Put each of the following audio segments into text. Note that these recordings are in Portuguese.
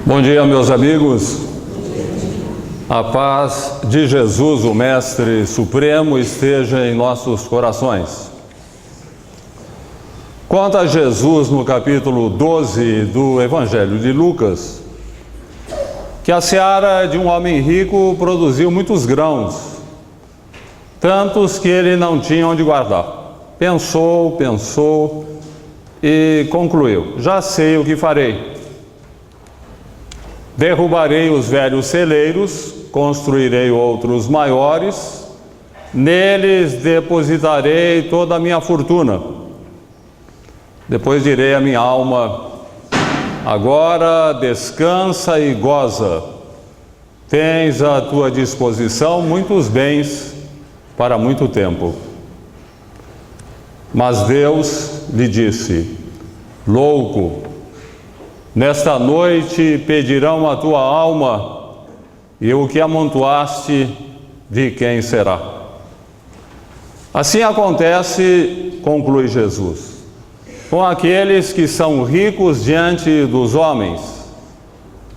Bom dia, meus amigos. A paz de Jesus, o Mestre Supremo, esteja em nossos corações. Conta Jesus no capítulo 12 do Evangelho de Lucas que a seara de um homem rico produziu muitos grãos, tantos que ele não tinha onde guardar. Pensou e concluiu: já sei o que farei. Derrubarei os velhos celeiros, construirei outros maiores, neles depositarei toda a minha fortuna. Depois direi à minha alma: agora descansa e goza, tens à tua disposição muitos bens para muito tempo. Mas Deus lhe disse: louco, nesta noite pedirão a tua alma, e o que amontoaste, de quem será? Assim acontece, conclui Jesus, com aqueles que são ricos diante dos homens,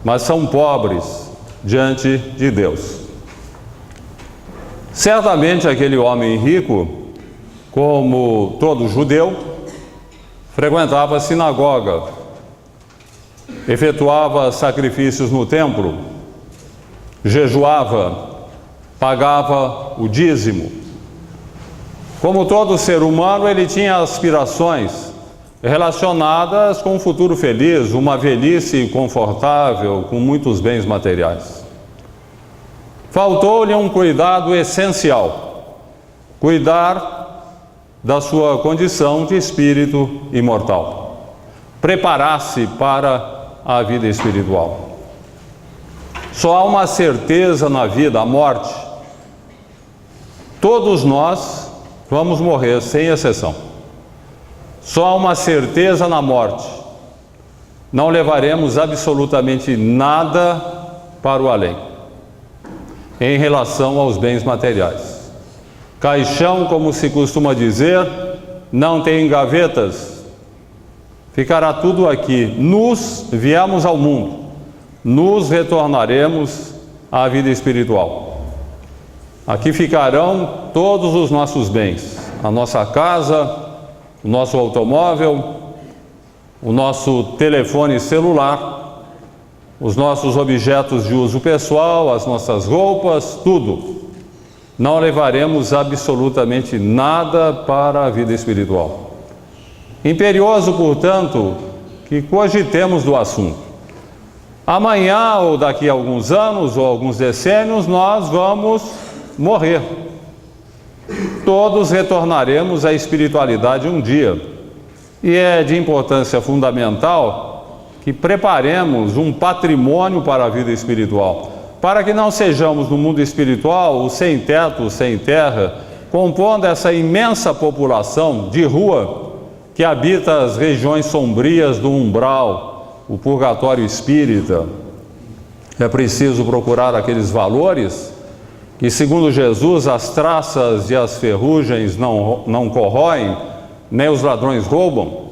mas são pobres diante de Deus. Certamente aquele homem rico, como todo judeu, frequentava a sinagoga, efetuava sacrifícios no templo, jejuava, pagava o dízimo. Como todo ser humano, ele tinha aspirações relacionadas com um futuro feliz, uma velhice confortável, com muitos bens materiais. Faltou-lhe um cuidado essencial: cuidar da sua condição de espírito imortal, preparar-se para a vida espiritual. Só há uma certeza na vida: a morte. Todos nós vamos morrer, sem exceção. Só há uma certeza na morte: não levaremos absolutamente nada para o além, em relação aos bens materiais. Caixão, como se costuma dizer, não tem gavetas. Ficará tudo aqui. Nus viemos ao mundo, nos retornaremos à vida espiritual. Aqui ficarão todos os nossos bens: a nossa casa, o nosso automóvel, o nosso telefone celular, os nossos objetos de uso pessoal, as nossas roupas, tudo. Não levaremos absolutamente nada para a vida espiritual. Imperioso, portanto, que cogitemos do assunto. Amanhã, ou daqui a alguns anos, ou alguns decênios, nós vamos morrer. Todos retornaremos à espiritualidade um dia. E é de importância fundamental que preparemos um patrimônio para a vida espiritual, para que não sejamos no mundo espiritual os sem teto, os sem terra, compondo essa imensa população de rua que habita as regiões sombrias do umbral, o purgatório espírita. É preciso procurar aqueles valores que, segundo Jesus, as traças e as ferrugens não corroem, nem os ladrões roubam.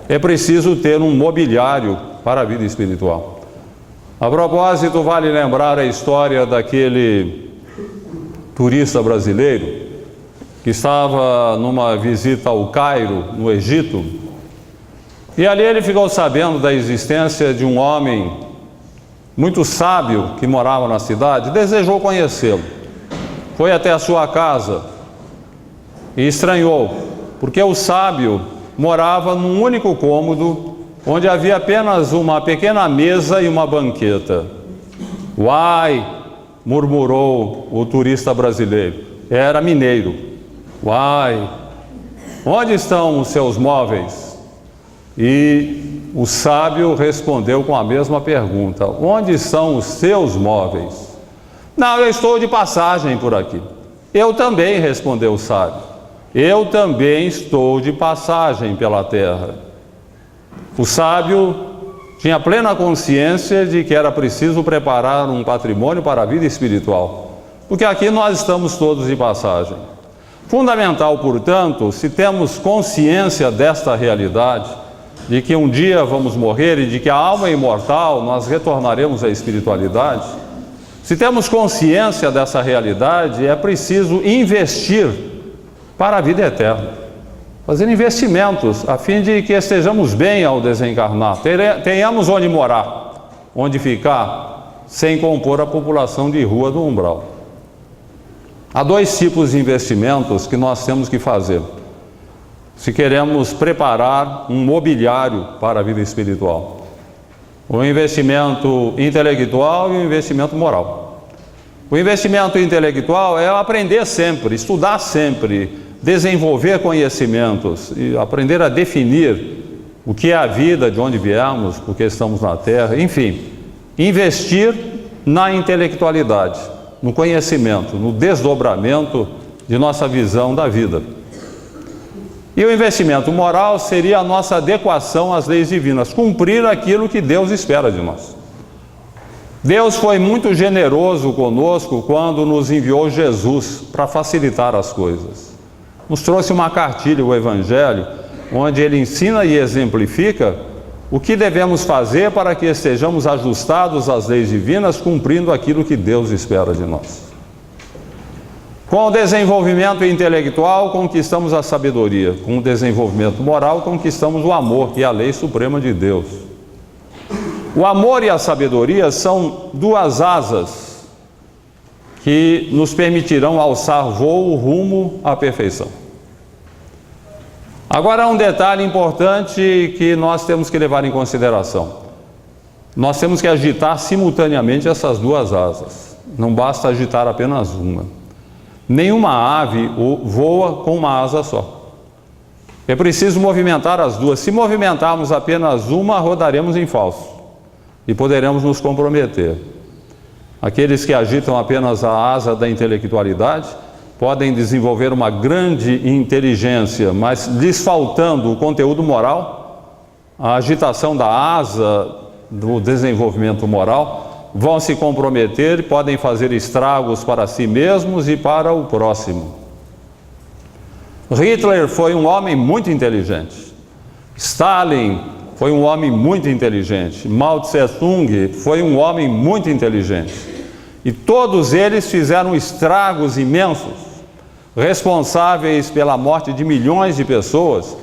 É preciso ter um mobiliário para a vida espiritual. A propósito, vale lembrar a história daquele turista brasileiro que estava numa visita ao Cairo, no Egito, e ali ele ficou sabendo da existência de um homem muito sábio que morava na cidade. Desejou conhecê-lo. Foi até a sua casa e estranhou, porque o sábio morava num único cômodo, onde havia apenas uma pequena mesa e uma banqueta. Uai, murmurou o turista brasileiro. Era mineiro. Uai, onde estão os seus móveis? E o sábio respondeu com a mesma pergunta: onde estão os seus móveis? Não, eu estou de passagem por aqui. Eu também, respondeu o sábio. Eu também estou de passagem pela terra. O sábio tinha plena consciência de que era preciso preparar um patrimônio para a vida espiritual, porque aqui nós estamos todos de passagem. Fundamental, portanto, se temos consciência desta realidade, de que um dia vamos morrer e de que a alma é imortal, nós retornaremos à espiritualidade, se temos consciência dessa realidade, é preciso investir para a vida eterna. Fazer investimentos a fim de que estejamos bem ao desencarnar, tenhamos onde morar, onde ficar, sem compor a população de rua do umbral. Há dois tipos de investimentos que nós temos que fazer se queremos preparar um mobiliário para a vida espiritual: o investimento intelectual e o investimento moral. O investimento intelectual é aprender sempre, estudar sempre, desenvolver conhecimentos e aprender a definir o que é a vida, de onde viemos, por que estamos na Terra, enfim, investir na intelectualidade, no conhecimento, no desdobramento de nossa visão da vida. E o investimento moral seria a nossa adequação às leis divinas, cumprir aquilo que Deus espera de nós. Deus foi muito generoso conosco quando nos enviou Jesus para facilitar as coisas. Nos trouxe uma cartilha, o Evangelho, onde Ele ensina e exemplifica o que devemos fazer para que estejamos ajustados às leis divinas, cumprindo aquilo que Deus espera de nós. Com o desenvolvimento intelectual, conquistamos a sabedoria. Com o desenvolvimento moral, conquistamos o amor, que é a lei suprema de Deus. O amor e a sabedoria são duas asas que nos permitirão alçar voo rumo à perfeição. Agora, há um detalhe importante que nós temos que levar em consideração. Nós temos que agitar simultaneamente essas duas asas. Não basta agitar apenas uma. Nenhuma ave voa com uma asa só. É preciso movimentar as duas. Se movimentarmos apenas uma, rodaremos em falso e poderemos nos comprometer. Aqueles que agitam apenas a asa da intelectualidade podem desenvolver uma grande inteligência, mas lhes faltando o conteúdo moral, a agitação da asa do desenvolvimento moral, vão se comprometer e podem fazer estragos para si mesmos e para o próximo. Hitler foi um homem muito inteligente. Stalin foi um homem muito inteligente. Mao Tse-tung foi um homem muito inteligente. E todos eles fizeram estragos imensos, responsáveis pela morte de milhões de pessoas,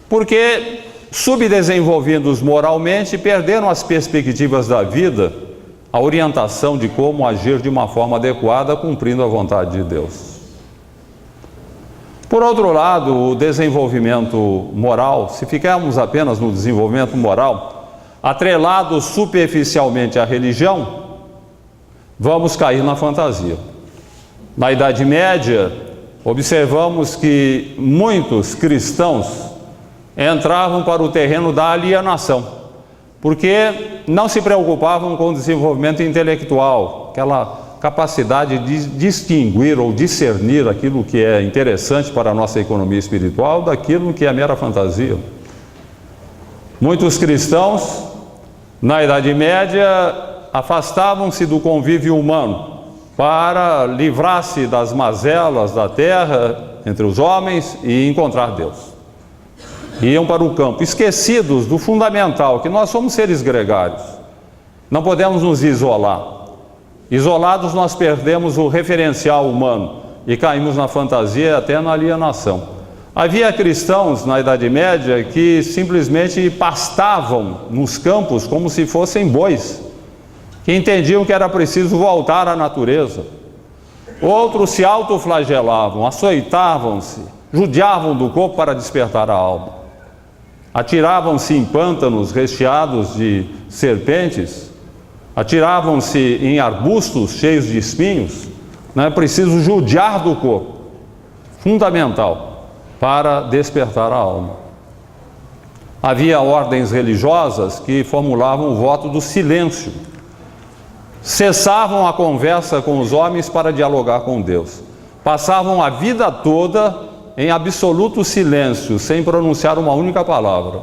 porque, subdesenvolvidos moralmente, perderam as perspectivas da vida, a orientação de como agir de uma forma adequada, cumprindo a vontade de Deus. Por outro lado, o desenvolvimento moral, se ficarmos apenas no desenvolvimento moral, atrelado superficialmente à religião, vamos cair na fantasia. Na Idade Média, observamos que muitos cristãos entravam para o terreno da alienação, porque não se preocupavam com o desenvolvimento intelectual, aquela capacidade de distinguir ou discernir aquilo que é interessante para a nossa economia espiritual daquilo que é mera fantasia. Muitos cristãos, na Idade Média, afastavam-se do convívio humano para livrar-se das mazelas da terra entre os homens e encontrar Deus. Iam para o campo, esquecidos do fundamental, que nós somos seres gregários. Não podemos nos isolar. Isolados, nós perdemos o referencial humano e caímos na fantasia e até na alienação. Havia cristãos na Idade Média que simplesmente pastavam nos campos como se fossem bois, que entendiam que era preciso voltar à natureza. Outros se autoflagelavam, açoitavam-se, judiavam do corpo para despertar a alma. Atiravam-se em pântanos recheados de serpentes, atiravam-se em arbustos cheios de espinhos. Não é preciso judiar do corpo, fundamental, para despertar a alma. Havia ordens religiosas que formulavam o voto do silêncio. Cessavam a conversa com os homens para dialogar com Deus. Passavam a vida toda em absoluto silêncio, sem pronunciar uma única palavra.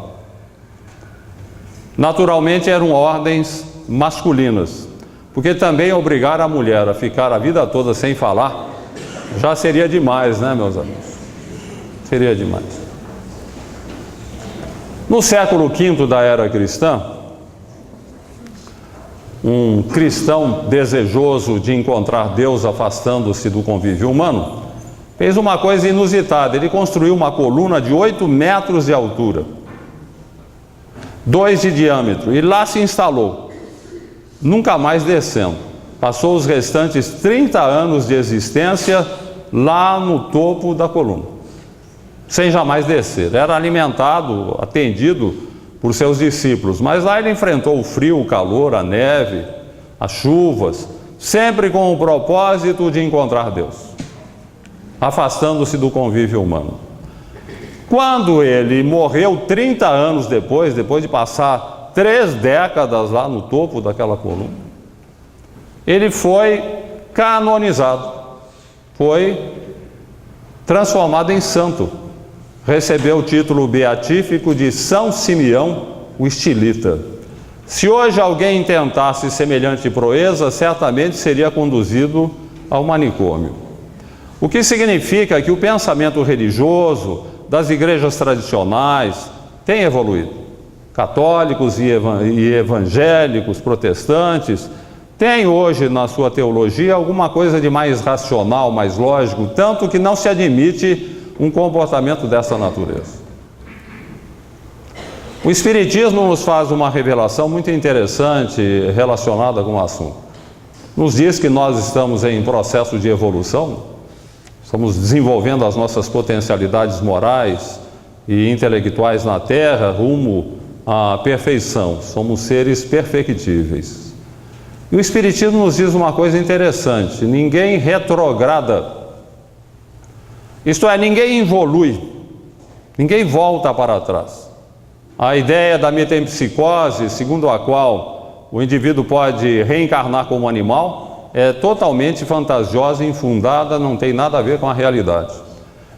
Naturalmente eram ordens masculinas, porque também obrigar a mulher a ficar a vida toda sem falar já seria demais, né, meus amigos? Seria demais. No século V da era cristã, um cristão desejoso de encontrar Deus afastando-se do convívio humano, fez uma coisa inusitada. Ele construiu uma coluna de 8 metros de altura, 2 de diâmetro, e lá se instalou, nunca mais descendo. Passou os restantes 30 anos de existência lá no topo da coluna, sem jamais descer. Era alimentado, atendido por seus discípulos, mas lá ele enfrentou o frio, o calor, a neve, as chuvas, sempre com o propósito de encontrar Deus, afastando-se do convívio humano. Quando ele morreu 30 anos depois de passar 3 décadas lá no topo daquela coluna, ele foi canonizado, foi transformado em santo, recebeu o título beatífico de São Simeão, o Estilita. Se hoje alguém tentasse semelhante proeza, certamente seria conduzido ao manicômio. O que significa que o pensamento religioso das igrejas tradicionais tem evoluído. Católicos e evangélicos, protestantes, têm hoje na sua teologia alguma coisa de mais racional, mais lógico, tanto que não se admite um comportamento dessa natureza. O Espiritismo nos faz uma revelação muito interessante relacionada com o assunto. Nos diz que nós estamos em processo de evolução, estamos desenvolvendo as nossas potencialidades morais e intelectuais na Terra rumo à perfeição. Somos seres perfectíveis. E o Espiritismo nos diz uma coisa interessante: ninguém retrograda. Isto é, ninguém evolui, ninguém volta para trás. A ideia da metempsicose, segundo a qual o indivíduo pode reencarnar como animal, é totalmente fantasiosa e infundada, não tem nada a ver com a realidade.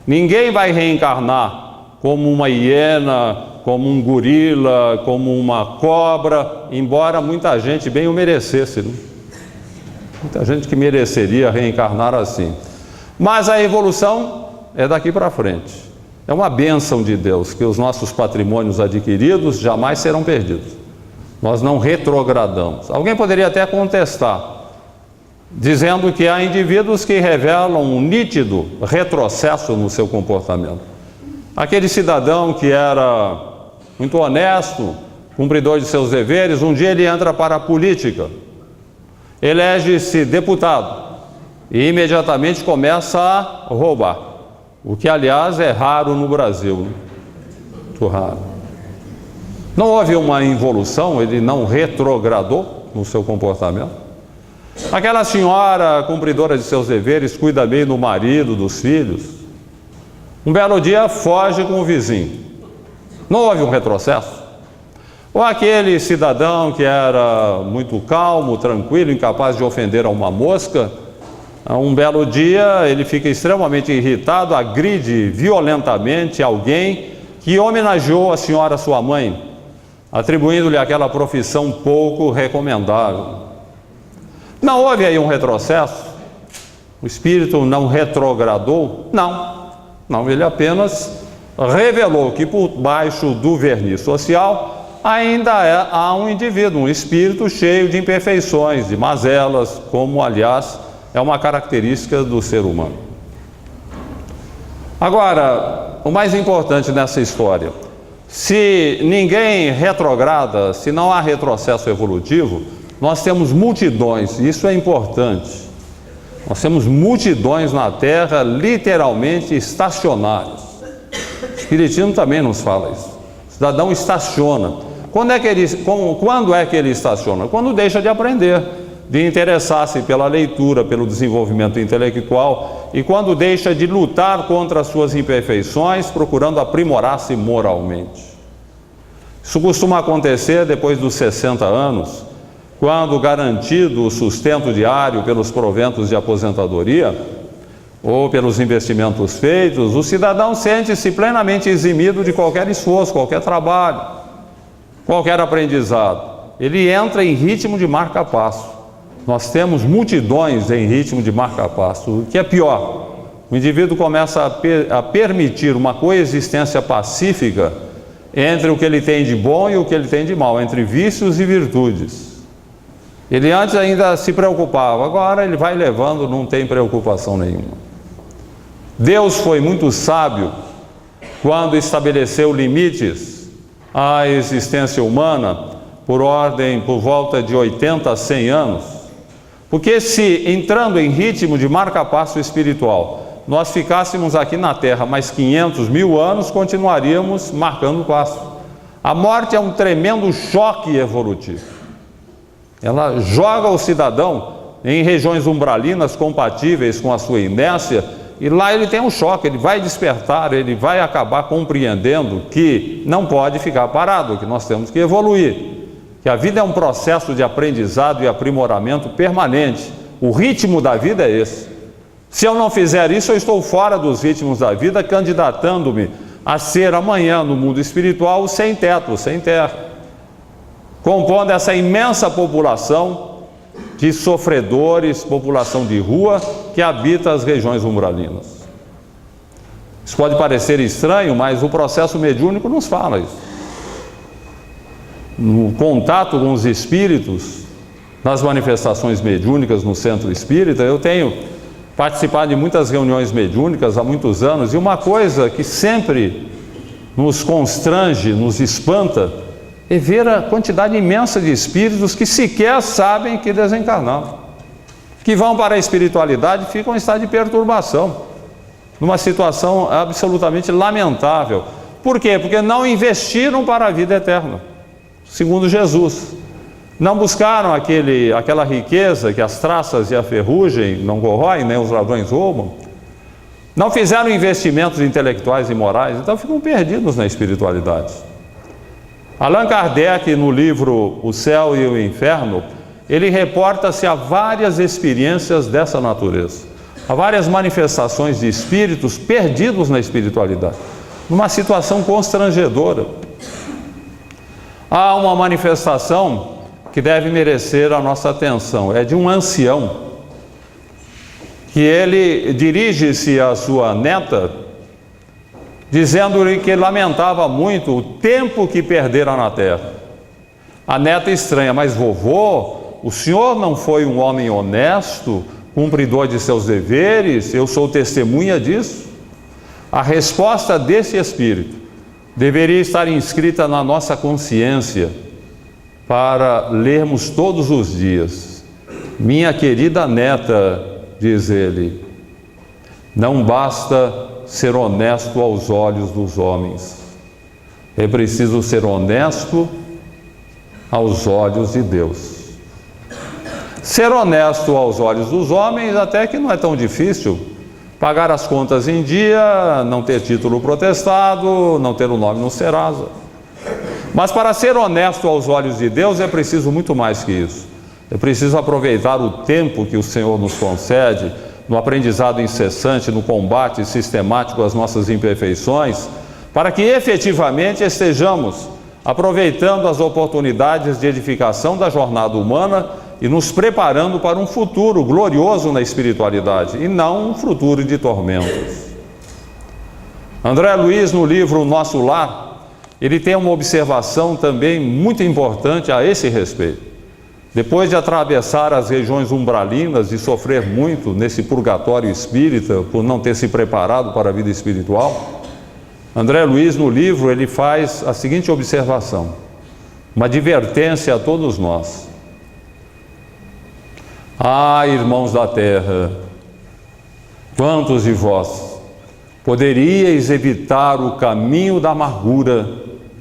Ninguém vai reencarnar como uma hiena, como um gorila, como uma cobra, embora muita gente bem o merecesse, né? Muita gente que mereceria reencarnar assim. Mas a evolução é daqui para frente. É uma bênção de Deus que os nossos patrimônios adquiridos jamais serão perdidos. Nós não retrogradamos. Alguém poderia até contestar, dizendo que há indivíduos que revelam um nítido retrocesso no seu comportamento. Aquele cidadão que era muito honesto, cumpridor de seus deveres, um dia ele entra para a política, elege-se deputado e imediatamente começa a roubar, o que aliás é raro no Brasil, muito raro. Não houve uma involução, ele não retrogradou no seu comportamento. Aquela senhora cumpridora de seus deveres, cuida bem do marido, dos filhos, um belo dia foge com o vizinho. Não houve um retrocesso? Ou aquele cidadão que era muito calmo, tranquilo, incapaz de ofender a uma mosca, um belo dia ele fica extremamente irritado, agride violentamente alguém que homenageou a senhora sua mãe, atribuindo-lhe aquela profissão pouco recomendável. Não houve aí um retrocesso? O espírito não retrogradou? Não, ele apenas revelou que por baixo do verniz social ainda há um indivíduo, um espírito cheio de imperfeições, de mazelas, como aliás é uma característica do ser humano. Agora, o mais importante nessa história: se ninguém retrograda, se não há retrocesso evolutivo, nós temos multidões, e isso é importante. Nós temos multidões na Terra literalmente estacionárias. O Espiritismo também nos fala isso. O cidadão estaciona. Quando é que ele estaciona? Quando deixa de aprender, de interessar-se pela leitura, pelo desenvolvimento intelectual, e quando deixa de lutar contra as suas imperfeições, procurando aprimorar-se moralmente. Isso costuma acontecer depois dos 60 anos, quando garantido o sustento diário pelos proventos de aposentadoria ou pelos investimentos feitos, o cidadão sente-se plenamente eximido de qualquer esforço, qualquer trabalho, qualquer aprendizado. Ele entra em ritmo de marca-passo. Nós temos multidões em ritmo de marca-passo. O que é pior, o indivíduo começa a permitir uma coexistência pacífica entre o que ele tem de bom e o que ele tem de mal, entre vícios e virtudes. Ele antes ainda se preocupava, agora ele vai levando, não tem preocupação nenhuma. Deus foi muito sábio quando estabeleceu limites à existência humana por volta de 80 a 100 anos, porque se entrando em ritmo de marca-passo espiritual, nós ficássemos aqui na Terra mais 500 mil anos, continuaríamos marcando passo. A morte é um tremendo choque evolutivo. Ela joga o cidadão em regiões umbralinas compatíveis com a sua inércia, e lá ele tem um choque, ele vai despertar, ele vai acabar compreendendo que não pode ficar parado, que nós temos que evoluir, que a vida é um processo de aprendizado e aprimoramento permanente. O ritmo da vida é esse. Se eu não fizer isso, eu estou fora dos ritmos da vida, candidatando-me a ser amanhã no mundo espiritual sem teto, sem terra, compondo essa imensa população de sofredores, população de rua que habita as regiões umbralinas. Isso pode parecer estranho, mas o processo mediúnico nos fala isso. No contato com os espíritos, nas manifestações mediúnicas no centro espírita, eu tenho participado de muitas reuniões mediúnicas há muitos anos, e uma coisa que sempre nos constrange, nos espanta, é ver a quantidade imensa de espíritos que sequer sabem que desencarnaram, que vão para a espiritualidade e ficam em estado de perturbação, numa situação absolutamente lamentável. Por quê? Porque não investiram para a vida eterna, segundo Jesus. Não buscaram aquela riqueza que as traças e a ferrugem não corroem, nem os ladrões roubam. Não fizeram investimentos intelectuais e morais, então ficam perdidos na espiritualidade. Allan Kardec, no livro O Céu e o Inferno, ele reporta-se a várias experiências dessa natureza, a várias manifestações de espíritos perdidos na espiritualidade, numa situação constrangedora. Há uma manifestação que deve merecer a nossa atenção, é de um ancião, que ele dirige-se à sua neta, dizendo-lhe que lamentava muito o tempo que perdera na terra. A neta estranha: mas vovô, o senhor não foi um homem honesto, cumpridor de seus deveres? Eu sou testemunha disso. A resposta desse espírito deveria estar inscrita na nossa consciência para lermos todos os dias. Minha querida neta, diz ele, não basta ser honesto aos olhos dos homens, é preciso ser honesto aos olhos de Deus. Ser honesto aos olhos dos homens até que não é tão difícil. Pagar as contas em dia, não ter título protestado, não ter o nome no Serasa. Mas para ser honesto aos olhos de Deus é preciso muito mais que isso. É preciso aproveitar o tempo que o Senhor nos concede no aprendizado incessante, no combate sistemático às nossas imperfeições, para que efetivamente estejamos aproveitando as oportunidades de edificação da jornada humana e nos preparando para um futuro glorioso na espiritualidade, e não um futuro de tormentos. André Luiz, no livro Nosso Lar, ele tem uma observação também muito importante a esse respeito. Depois de atravessar as regiões umbralinas e sofrer muito nesse purgatório espírita por não ter se preparado para a vida espiritual, André Luiz, no livro, ele faz a seguinte observação, uma advertência a todos nós. Ah, irmãos da terra, quantos de vós poderíeis evitar o caminho da amargura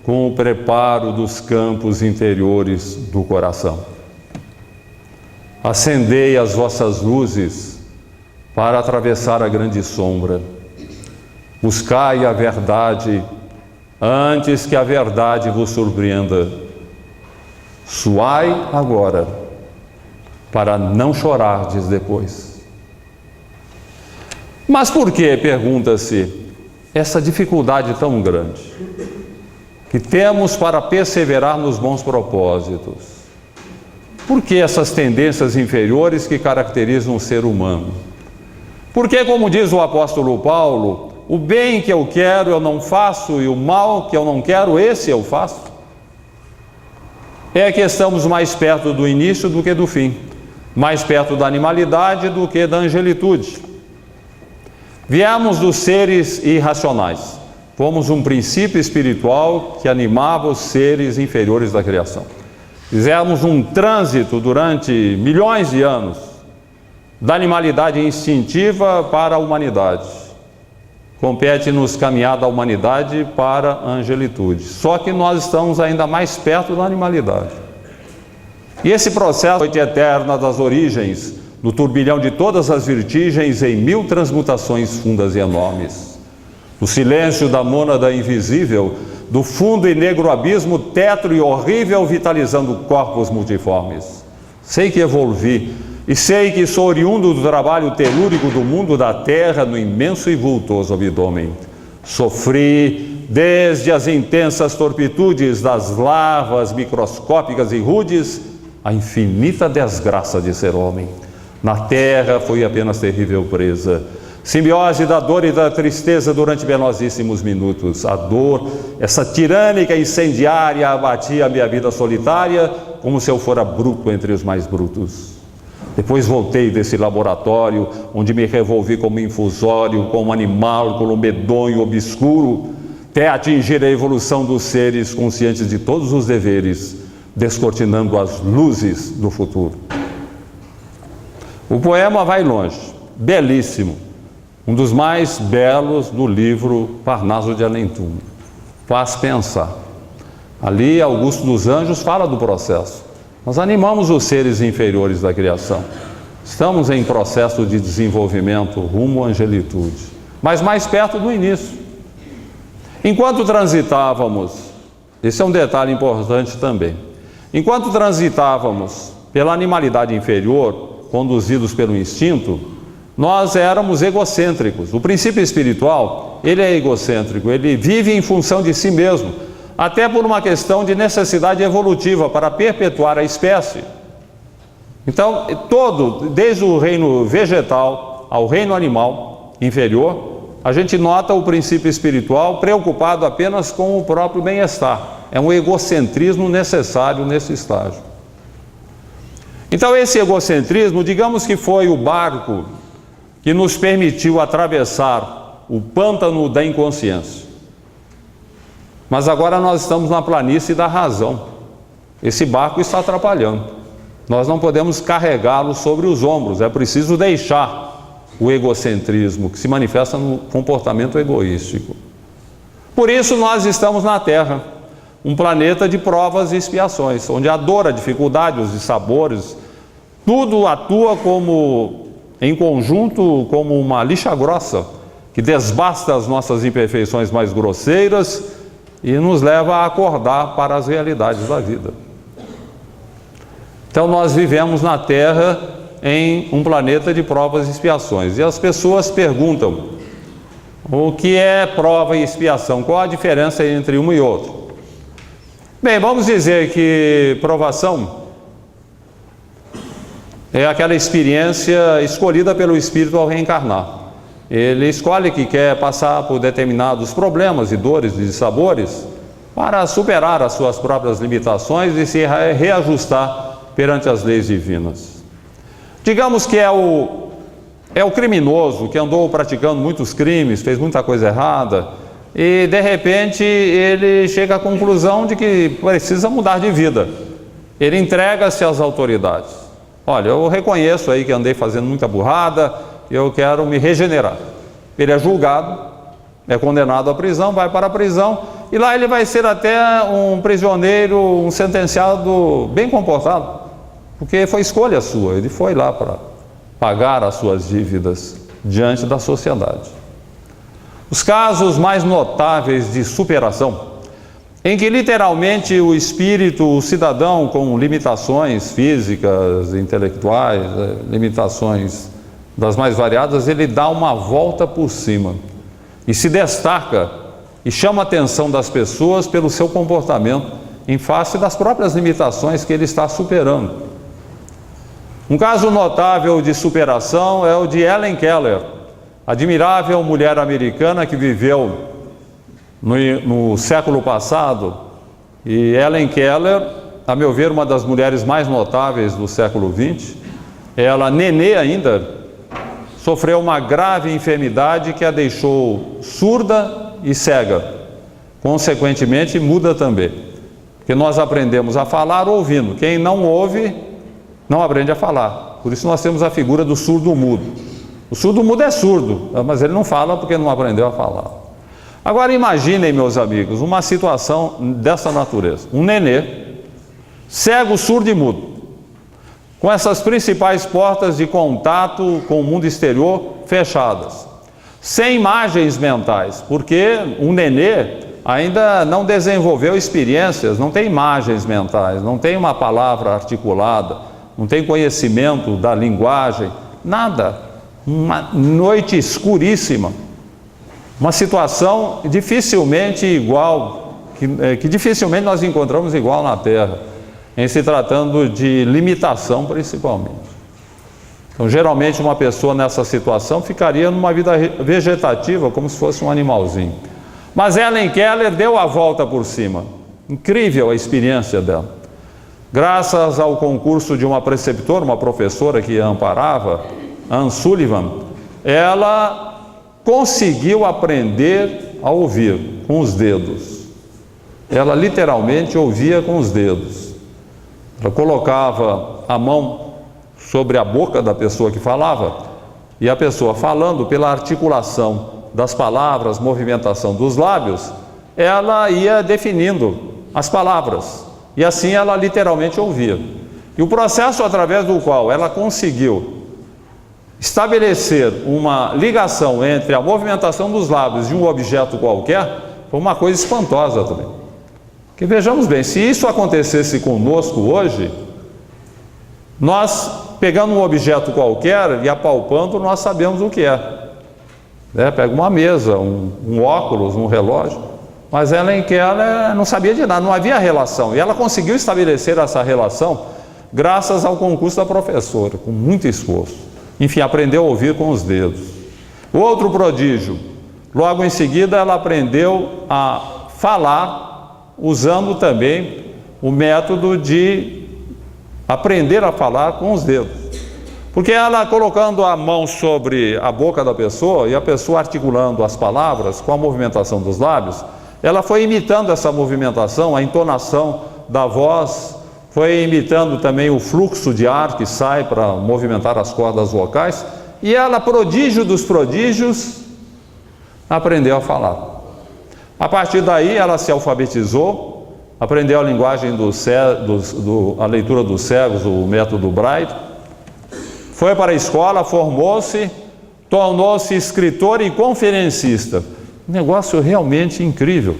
com o preparo dos campos interiores do coração? Acendei as vossas luzes para atravessar a grande sombra. Buscai a verdade antes que a verdade vos surpreenda. Suai agora, para não chorardes depois. Mas por que, pergunta-se, essa dificuldade tão grande que temos para perseverar nos bons propósitos? Por que essas tendências inferiores que caracterizam o ser humano? Porque, como diz o apóstolo Paulo, o bem que eu quero eu não faço e o mal que eu não quero, esse eu faço? É que estamos mais perto do início do que do fim, mais perto da animalidade do que da angelitude. Viemos dos seres irracionais, fomos um princípio espiritual que animava os seres inferiores da criação. Fizemos um trânsito durante milhões de anos, da animalidade instintiva para a humanidade. Compete-nos caminhar da humanidade para a angelitude. Só que nós estamos ainda mais perto da animalidade. E esse processo, a noite eterna das origens, no turbilhão de todas as vertigens, em 1000 transmutações fundas e enormes. No silêncio da mônada invisível, do fundo e negro abismo, tétro e horrível, vitalizando corpos multiformes. Sei que evolvi, e sei que sou oriundo do trabalho telúrico do mundo da terra no imenso e vultoso abdômen. Sofri desde as intensas torpitudes das larvas microscópicas e rudes a infinita desgraça de ser homem. Na terra fui apenas terrível presa, simbiose da dor e da tristeza durante penosíssimos minutos. A dor, essa tirânica incendiária, abatia a minha vida solitária como se eu fora bruto entre os mais brutos. Depois voltei desse laboratório, onde me revolvi como infusório, como animal, como medonho, obscuro, até atingir a evolução dos seres conscientes de todos os deveres, descortinando as luzes do futuro. O poema vai longe, belíssimo, um dos mais belos do livro Parnaso de Além-Túmulo. Faz pensar. Ali, Augusto dos Anjos fala do processo. Nós animamos os seres inferiores da criação. Estamos em processo de desenvolvimento rumo à angelitude, mas mais perto do início. Enquanto transitávamos, esse é um detalhe importante também, enquanto transitávamos pela animalidade inferior, conduzidos pelo instinto, nós éramos egocêntricos. O princípio espiritual, ele é egocêntrico, ele vive em função de si mesmo, até por uma questão de necessidade evolutiva para perpetuar a espécie. Então, desde o reino vegetal ao reino animal inferior, a gente nota o princípio espiritual preocupado apenas com o próprio bem-estar. É um egocentrismo necessário nesse estágio. Então, esse egocentrismo, digamos que foi o barco que nos permitiu atravessar o pântano da inconsciência. Mas agora nós estamos na planície da razão. Esse barco está atrapalhando. Nós não podemos carregá-lo sobre os ombros. É preciso deixar o egocentrismo, que se manifesta no comportamento egoístico. Por isso nós estamos na Terra, um planeta de provas e expiações, onde a dor, a dificuldade, os dissabores, tudo atua em conjunto como uma lixa grossa, que desbasta as nossas imperfeições mais grosseiras e nos leva a acordar para as realidades da vida. Então nós vivemos na Terra em um planeta de provas e expiações. E as pessoas perguntam, o que é prova e expiação? Qual a diferença entre um e outro? Bem, vamos dizer que provação é aquela experiência escolhida pelo espírito ao reencarnar. Ele escolhe que quer passar por determinados problemas e dores e dissabores para superar as suas próprias limitações e se reajustar perante as leis divinas. Digamos que é o criminoso que andou praticando muitos crimes, fez muita coisa errada e de repente ele chega à conclusão de que precisa mudar de vida. Ele entrega-se às autoridades. Olha, eu reconheço aí que andei fazendo muita burrada, eu quero me regenerar. Ele é julgado, é condenado à prisão, vai para a prisão e lá ele vai ser até um prisioneiro, um sentenciado bem comportado, porque foi escolha sua, ele foi lá para pagar as suas dívidas diante da sociedade. Os casos mais notáveis de superação, em que literalmente o espírito, o cidadão com limitações físicas, intelectuais, limitações das mais variadas, ele dá uma volta por cima e se destaca e chama a atenção das pessoas pelo seu comportamento em face das próprias limitações que ele está superando. Um caso notável de superação é o de Helen Keller, admirável mulher americana que viveu no século passado, e Helen Keller, a meu ver, uma das mulheres mais notáveis do século XX. Ela, nenê ainda, sofreu uma grave enfermidade que a deixou surda e cega. Consequentemente, muda também. Porque nós aprendemos a falar ouvindo. Quem não ouve, não aprende a falar. Por isso nós temos a figura do surdo-mudo. O surdo-mudo é surdo, mas ele não fala porque não aprendeu a falar. Agora imaginem, meus amigos, uma situação dessa natureza. Um nenê, cego, surdo e mudo, com essas principais portas de contato com o mundo exterior fechadas, sem imagens mentais, porque um nenê ainda não desenvolveu experiências, não tem imagens mentais, não tem uma palavra articulada, não tem conhecimento da linguagem, nada. Uma noite escuríssima, uma situação dificilmente igual, que dificilmente nós encontramos igual na Terra, em se tratando de limitação principalmente. Então, geralmente uma pessoa nessa situação ficaria numa vida vegetativa, como se fosse um animalzinho. Mas Helen Keller deu a volta por cima. Incrível a experiência dela. Graças ao concurso de uma preceptora, uma professora que a amparava, Anne Sullivan, ela conseguiu aprender a ouvir com os dedos. Ela literalmente ouvia com os dedos. Ela colocava a mão sobre a boca da pessoa que falava, e a pessoa falando, pela articulação das palavras, movimentação dos lábios, ela ia definindo as palavras, e assim ela literalmente ouvia. E o processo através do qual ela conseguiu estabelecer uma ligação entre a movimentação dos lábios e um objeto qualquer foi uma coisa espantosa também. Porque vejamos bem, se isso acontecesse conosco hoje, nós pegando um objeto qualquer e apalpando, nós sabemos o que é. Pega uma mesa, um óculos, um relógio, mas Helen Keller não sabia de nada, não havia relação. E ela conseguiu estabelecer essa relação graças ao concurso da professora, com muito esforço. Enfim, aprendeu a ouvir com os dedos. O outro prodígio, logo em seguida ela aprendeu a falar, usando também o método de aprender a falar com os dedos. Porque ela colocando a mão sobre a boca da pessoa e a pessoa articulando as palavras com a movimentação dos lábios, ela foi imitando essa movimentação, a entonação da voz, foi imitando também o fluxo de ar que sai para movimentar as cordas vocais, e ela, prodígio dos prodígios, aprendeu a falar. A partir daí ela se alfabetizou, aprendeu a linguagem a leitura dos cegos, o método Braille, foi para a escola, formou-se, tornou-se escritor e conferencista. Um negócio realmente incrível.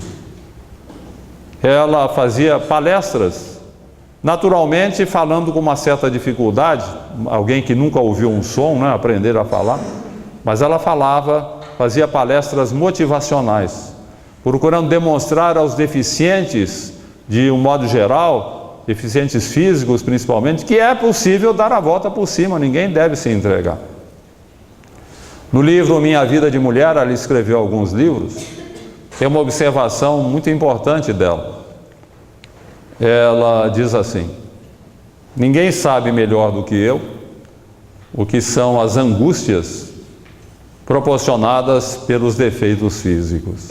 Ela fazia palestras, naturalmente falando com uma certa dificuldade, alguém que nunca ouviu um som, né, aprender a falar, mas ela falava, fazia palestras motivacionais, procurando demonstrar aos deficientes, de um modo geral, deficientes físicos principalmente, que é possível dar a volta por cima, ninguém deve se entregar. No livro Minha Vida de Mulher, ela escreveu alguns livros, tem uma observação muito importante dela. Ela diz assim: ninguém sabe melhor do que eu o que são as angústias proporcionadas pelos defeitos físicos.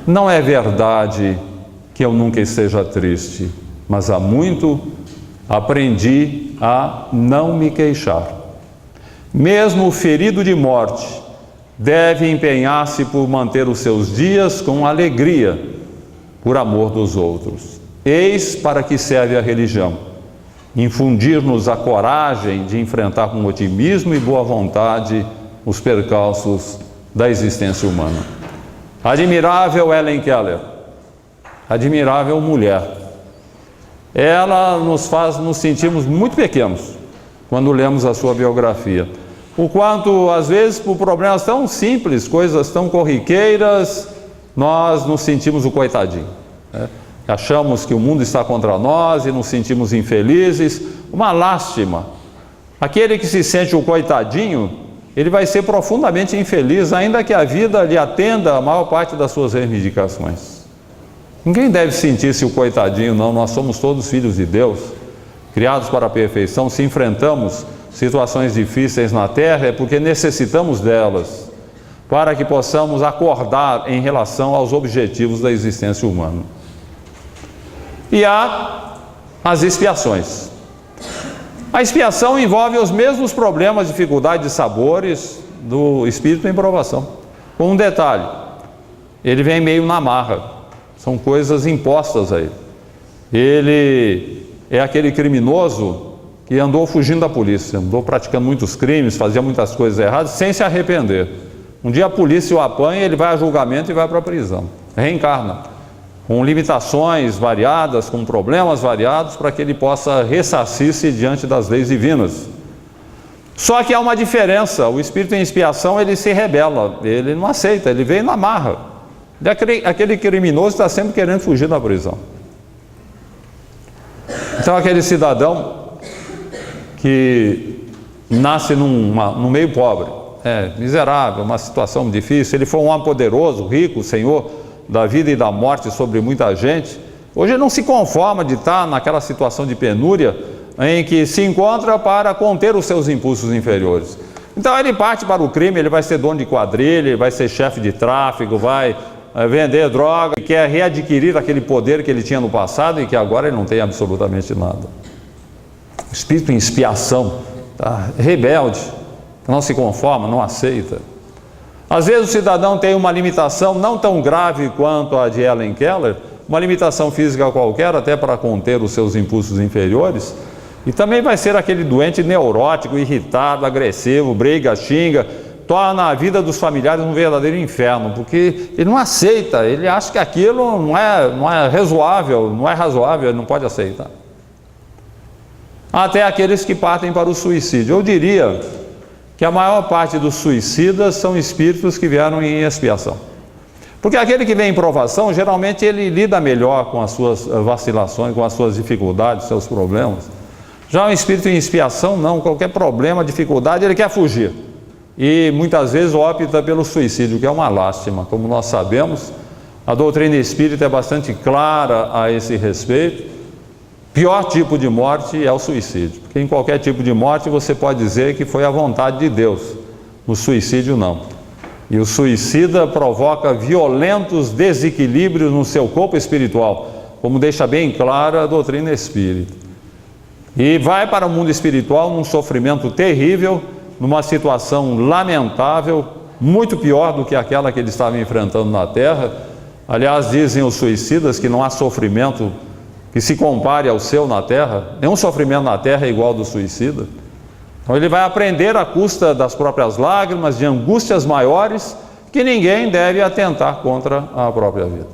Não é verdade que eu nunca esteja triste, mas há muito aprendi a não me queixar. Mesmo o ferido de morte deve empenhar-se por manter os seus dias com alegria, por amor dos outros. Eis para que serve a religião: infundir-nos a coragem de enfrentar com otimismo e boa vontade os percalços da existência humana. Admirável Helen Keller, admirável mulher. Ela nos faz nos sentirmos muito pequenos quando lemos a sua biografia. O quanto, às vezes, por problemas tão simples, coisas tão corriqueiras, nós nos sentimos o coitadinho, né? Achamos que o mundo está contra nós e nos sentimos infelizes. Uma lástima. Aquele que se sente o coitadinho ele vai ser profundamente infeliz, ainda que a vida lhe atenda a maior parte das suas reivindicações. Ninguém deve sentir-se o coitadinho, não. Nós somos todos filhos de Deus, criados para a perfeição. Se enfrentamos situações difíceis na terra, é porque necessitamos delas, para que possamos acordar em relação aos objetivos da existência humana. E há as expiações. A expiação envolve os mesmos problemas, dificuldades e sabores do espírito em provação. Com um detalhe, ele vem meio na marra, são coisas impostas a ele. Ele é aquele criminoso que andou fugindo da polícia, andou praticando muitos crimes, fazia muitas coisas erradas, sem se arrepender. Um dia a polícia o apanha, ele vai a julgamento e vai para a prisão. Reencarna, com limitações variadas, com problemas variados, para que ele possa ressarcir-se diante das leis divinas. Só que há uma diferença: o espírito em expiação, ele se rebela, ele não aceita, ele veio na marra. Aquele criminoso está sempre querendo fugir da prisão. Então aquele cidadão que nasce num meio pobre, miserável, uma situação difícil, ele foi um homem poderoso, rico, senhor da vida e da morte sobre muita gente, hoje ele não se conforma de estar naquela situação de penúria em que se encontra para conter os seus impulsos inferiores. Então ele parte para o crime, ele vai ser dono de quadrilha, ele vai ser chefe de tráfico, vai vender droga, quer readquirir aquele poder que ele tinha no passado e que agora ele não tem absolutamente nada. O espírito em expiação, rebelde, não se conforma, não aceita. Às vezes o cidadão tem uma limitação não tão grave quanto a de Helen Keller, uma limitação física qualquer, até para conter os seus impulsos inferiores, e também vai ser aquele doente neurótico, irritado, agressivo, briga, xinga, torna a vida dos familiares um verdadeiro inferno, porque ele não aceita, ele acha que aquilo não é razoável, ele não pode aceitar. Até aqueles que partem para o suicídio. Eu diria que a maior parte dos suicidas são espíritos que vieram em expiação. Porque aquele que vem em provação, geralmente ele lida melhor com as suas vacilações, com as suas dificuldades, seus problemas. Já um espírito em expiação, não, qualquer problema, dificuldade, ele quer fugir. E muitas vezes opta pelo suicídio, que é uma lástima. Como nós sabemos, a doutrina espírita é bastante clara a esse respeito. Pior tipo de morte é o suicídio, porque em qualquer tipo de morte você pode dizer que foi a vontade de Deus, o suicídio não. E o suicida provoca violentos desequilíbrios no seu corpo espiritual, como deixa bem clara a doutrina espírita. E vai para o mundo espiritual num sofrimento terrível, numa situação lamentável, muito pior do que aquela que ele estava enfrentando na terra. Aliás, dizem os suicidas que não há sofrimento que se compare ao seu na terra. Nenhum sofrimento na terra é igual ao do suicida. Então ele vai aprender à custa das próprias lágrimas, de angústias maiores, que ninguém deve atentar contra a própria vida.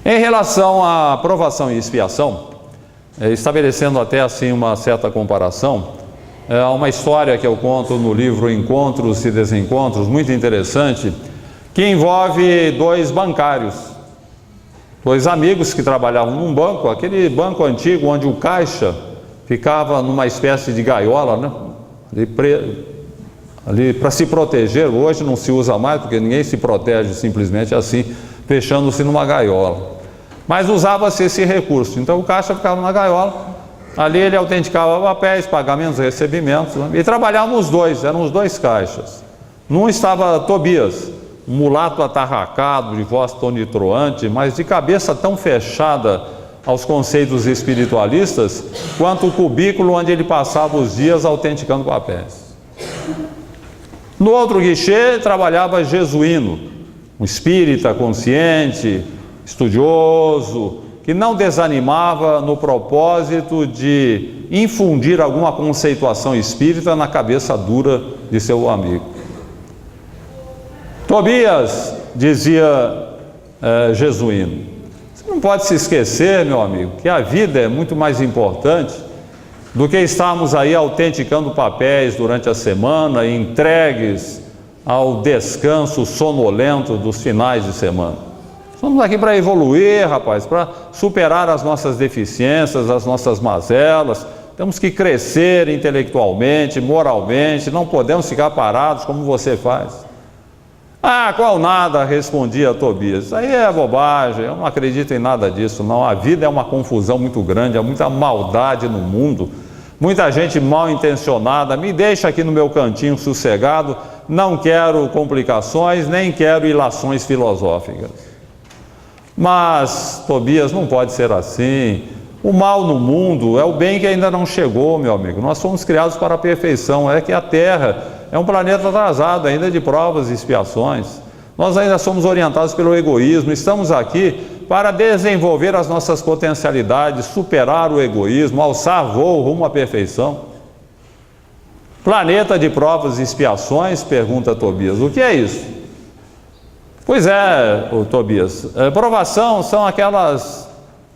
Em relação à provação e expiação, estabelecendo até assim uma certa comparação, há uma história que eu conto no livro Encontros e Desencontros, muito interessante, que envolve dois bancários, dois amigos que trabalhavam num banco, aquele banco antigo onde o caixa ficava numa espécie de gaiola, né? Ali para se proteger. Hoje não se usa mais, porque ninguém se protege simplesmente assim, fechando-se numa gaiola. Mas usava-se esse recurso. Então o caixa ficava na gaiola, ali ele autenticava papéis, pagamentos, recebimentos, né? E trabalhavam os dois, eram os dois caixas. Num estava Tobias, um mulato atarracado, de voz tonitruante, mas de cabeça tão fechada aos conceitos espiritualistas, quanto o cubículo onde ele passava os dias autenticando papéis. No outro guichê trabalhava Jesuíno, um espírita consciente, estudioso, que não desanimava no propósito de infundir alguma conceituação espírita na cabeça dura de seu amigo. Tobias, dizia Jesuíno, você não pode se esquecer, meu amigo, que a vida é muito mais importante do que estarmos aí autenticando papéis durante a semana e entregues ao descanso sonolento dos finais de semana. Estamos aqui para evoluir, rapaz, para superar as nossas deficiências, as nossas mazelas, Temos que crescer intelectualmente, moralmente, não podemos ficar parados como você faz. Ah, qual nada, respondia Tobias. Isso aí é bobagem, eu não acredito em nada disso, não. A vida é uma confusão muito grande, há muita maldade no mundo, muita gente mal intencionada. Me deixa aqui no meu cantinho sossegado, não quero complicações, nem quero ilações filosóficas. Mas, Tobias, não pode ser assim. O mal no mundo é o bem que ainda não chegou, meu amigo. Nós fomos criados para a perfeição. É que a Terra é um planeta atrasado ainda de provas e expiações. Nós ainda somos orientados pelo egoísmo. Estamos aqui para desenvolver as nossas potencialidades, superar o egoísmo, alçar voo rumo à perfeição. Planeta de provas e expiações, pergunta Tobias. O que é isso? Pois é, Tobias, provação são aquelas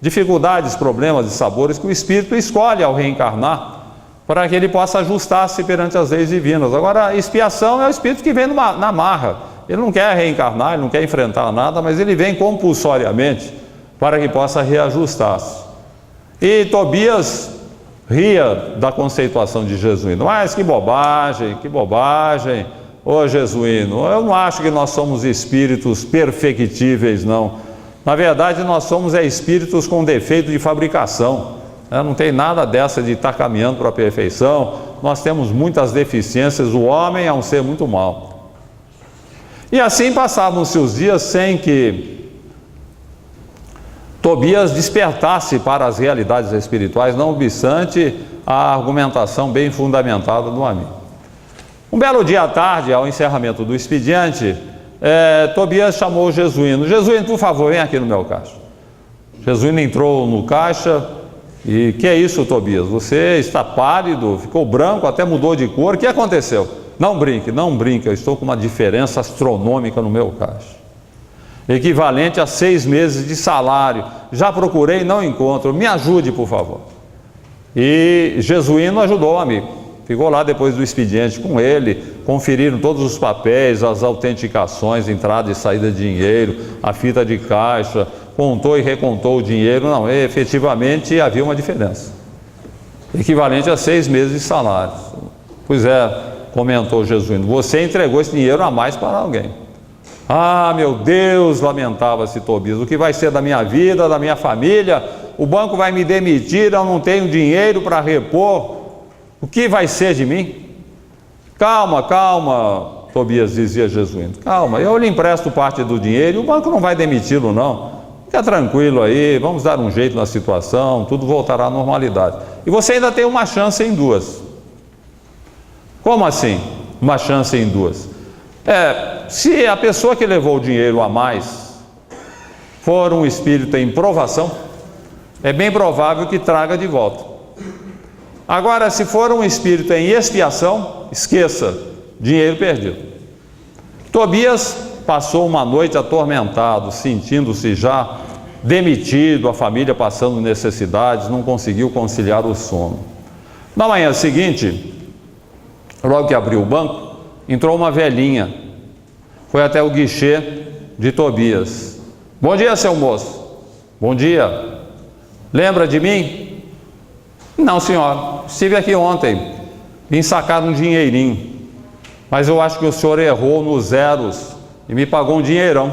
dificuldades, problemas e sabores que o espírito escolhe ao reencarnar, para que ele possa ajustar-se perante as leis divinas. Agora, a expiação é o espírito que vem na marra. Ele não quer reencarnar, ele não quer enfrentar nada, mas ele vem compulsoriamente para que possa reajustar-se. E Tobias ria da conceituação de Jesuíno. Mas que bobagem, ô Jesuíno, eu não acho que nós somos espíritos perfectíveis, não. Na verdade, nós somos espíritos com defeito de fabricação. Não tem nada dessa de estar caminhando para a perfeição. Nós temos muitas deficiências, o homem é um ser muito mau. E assim passavam-se os dias sem que Tobias despertasse para as realidades espirituais, não obstante a argumentação bem fundamentada do amigo. Um belo dia à tarde, ao encerramento do expediente, Tobias chamou o Jesuíno. Jesuíno, por favor, vem aqui no meu caixa. Jesuíno entrou no caixa e, que é isso, Tobias? Você está pálido, ficou branco, até mudou de cor, o que aconteceu? Não brinque, eu estou com uma diferença astronômica no meu caixa, equivalente a 6 meses de salário. Já procurei, não encontro, me ajude, por favor. E Jesuíno ajudou o amigo, ficou lá depois do expediente com ele, conferiram todos os papéis, as autenticações, entrada e saída de dinheiro, a fita de caixa, contou e recontou o dinheiro. Não, efetivamente havia uma diferença, equivalente a 6 meses de salário. Pois é, comentou Jesuíno, você entregou esse dinheiro a mais para alguém. Ah, meu Deus, lamentava-se Tobias, o que vai ser da minha vida, da minha família? O banco vai me demitir, eu não tenho dinheiro para repor, o que vai ser de mim? Calma, Tobias, dizia Jesuíno, calma, eu lhe empresto parte do dinheiro e o banco não vai demiti-lo, não. Fica tranquilo aí, vamos dar um jeito na situação, tudo voltará à normalidade. E você ainda tem uma chance em 2. Como assim? Uma chance em 2? Se a pessoa que levou o dinheiro a mais for um espírito em provação, é bem provável que traga de volta. Agora, se for um espírito em expiação, esqueça, dinheiro perdido. Tobias passou uma noite atormentado, sentindo-se já demitido, a família passando necessidades, não conseguiu conciliar o sono. Na manhã seguinte, logo que abriu o banco, entrou uma velhinha, foi até o guichê de Tobias. Bom dia, seu moço. Bom dia. Lembra de mim? Não, senhora, estive aqui ontem, vim sacar um dinheirinho, mas eu acho que o senhor errou nos zeros e me pagou um dinheirão.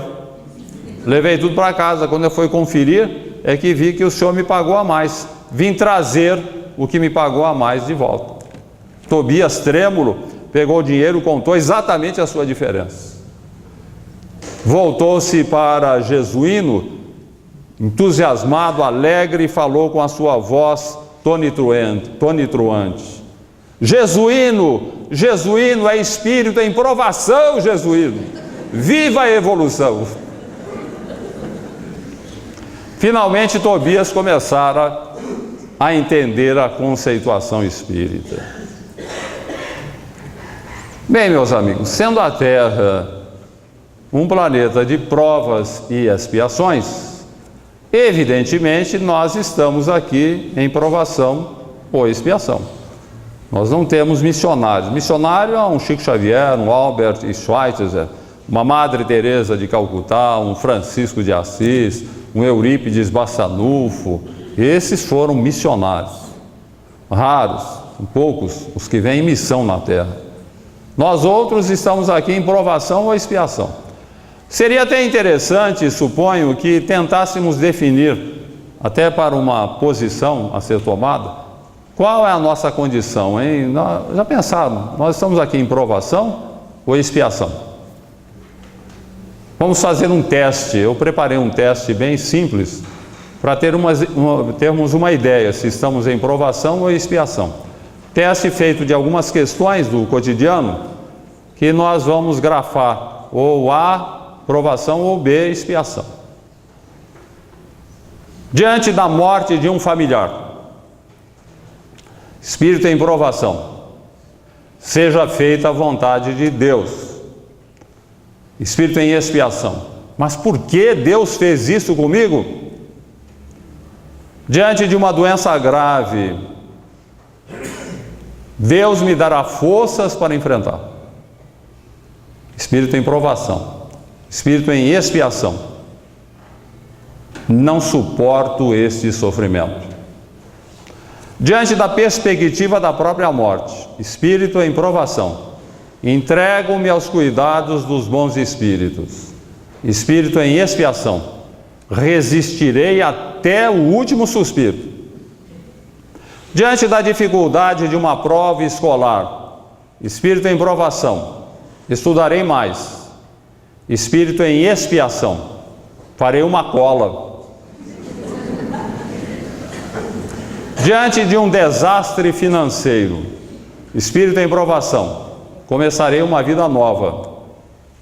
Levei tudo para casa, quando eu fui conferir, é que vi que o senhor me pagou a mais. Vim trazer o que me pagou a mais de volta. Tobias, trêmulo, pegou o dinheiro, contou exatamente a sua diferença. Voltou-se para Jesuíno, entusiasmado, alegre, e falou com a sua voz tonitruante. Jesuíno é espírito em provação, Jesuíno. Viva a evolução! Finalmente, Tobias começara a entender a conceituação espírita. Bem, meus amigos, sendo a Terra um planeta de provas e expiações, evidentemente nós estamos aqui em provação ou expiação. Nós não temos missionários. Missionário é um Chico Xavier, um Albert Schweitzer, uma Madre Teresa de Calcutá, um Francisco de Assis, um Eurípides Bassanufo. Esses foram missionários. raros, poucos, os que vêm em missão na terra. Nós outros estamos aqui em provação ou expiação. Seria até interessante, suponho, que tentássemos definir, até para uma posição a ser tomada, qual é a nossa condição, hein? Já pensaram, nós estamos aqui em provação ou expiação? Vamos fazer um teste. Eu preparei um teste bem simples para termos uma ideia se estamos em provação ou expiação. Teste feito de algumas questões do cotidiano que nós vamos grafar ou A, provação, ou B, expiação. Diante da morte de um familiar, espírito em provação, seja feita a vontade de Deus. Espírito em expiação. Mas por que Deus fez isso comigo? Diante de uma doença grave, Deus me dará forças para enfrentar. Espírito em provação. Espírito em expiação. Não suporto este sofrimento. Diante da perspectiva da própria morte, espírito em provação. Entrego-me aos cuidados dos bons espíritos. Espírito em expiação. Resistirei até o último suspiro. Diante da dificuldade de uma prova escolar, espírito em provação. Estudarei mais. Espírito em expiação. Farei uma cola. Diante de um desastre financeiro, espírito em provação. Começarei uma vida nova.